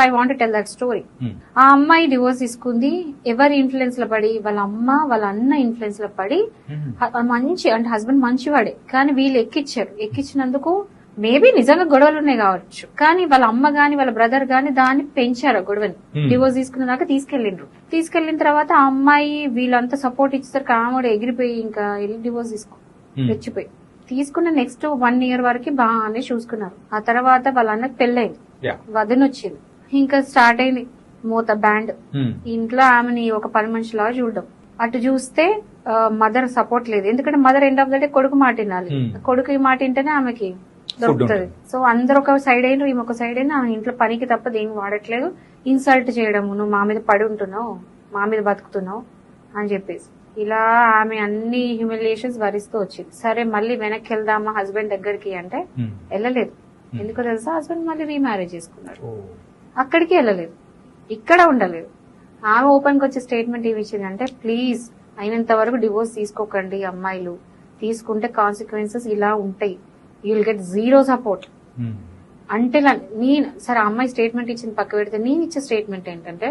I want tell that story. ఆ అమ్మాయి divorce తీసుకుంది. ఎవరి ఇన్ఫ్లుయెన్స్ లో పడి? వాళ్ళ అమ్మ వాళ్ళ అన్న ఇన్ఫ్లుయెన్స్ లో పడి. మంచి అంటే హస్బెండ్ మంచివాడే, కానీ వీళ్ళు ఎక్కిచ్చారు. ఎక్కించినందుకు మేబీ నిజంగా గొడవలు ఉన్నాయి కావచ్చు, కానీ వాళ్ళ అమ్మ గాని వాళ్ళ బ్రదర్ గాని దాన్ని పెంచారు గొడవని. డివోర్స్ తీసుకున్న దాకా తీసుకెళ్లిన తర్వాత ఆ అమ్మాయి వీళ్ళంతా సపోర్ట్ ఇచ్చేసరికి ఆమె ఎగిరిపోయి ఇంకా వెళ్ళి డివోర్స్ రెచ్చిపోయి తీసుకున్న నెక్స్ట్ 1 year వరకు బాగానే చూసుకున్నారు. ఆ తర్వాత వాళ్ళ అన్నకి పెళ్ళైంది, వదిన వచ్చింది, ఇంకా స్టార్ట్ అయింది మూత బ్యాండ్. ఇంట్లో ఆమెని ఒక పని మనిషిలాగా చూడడం. అటు చూస్తే మదర్ సపోర్ట్ లేదు, ఎందుకంటే mother end of the day కొడుకు మాట వినాలి. కొడుకు ఈ మాట వింటేనే ఆమెకి దొరుకుతుంది. సో అందరు ఒక సైడ్ అయినా ఈమె ఒక సైడ్ అయినా ఆమె ఇంట్లో పనికి తప్ప దేని వాడట్లేదు. ఇన్సల్ట్ చేయడము, నువ్వు మా మీద పడి ఉంటున్నావు, మా మీద బతుకుతున్నావు అని చెప్పేసి ఇలా ఆమె అన్ని హ్యూమిలియేషన్స్ భరిస్తూ వచ్చింది. సరే మళ్ళీ వెనక్కి వెళ్దామా హస్బెండ్ దగ్గరికి అంటే వెళ్ళలేదు. ఎందుకో తెలుసా, హస్బెండ్ మళ్ళీ రీమ్యారేజ్ చేసుకున్నాడు. అక్కడికి వెళ్ళలేదు, ఇక్కడ ఉండలేదు. ఆమె ఓపెన్ గా వచ్చే స్టేట్మెంట్ ఏమి ఇచ్చింది అంటే, ప్లీజ్ అయినంత వరకు డివోర్స్ తీసుకోకండి అమ్మాయిలు, తీసుకుంటే కాన్సిక్వెన్సెస్ ఇలా ఉంటాయి, you will get zero support అంటే. నేను సరే అమ్మాయి స్టేట్మెంట్ ఇచ్చింది పక్క పెడితే, నేను ఇచ్చే స్టేట్మెంట్ ఏంటంటే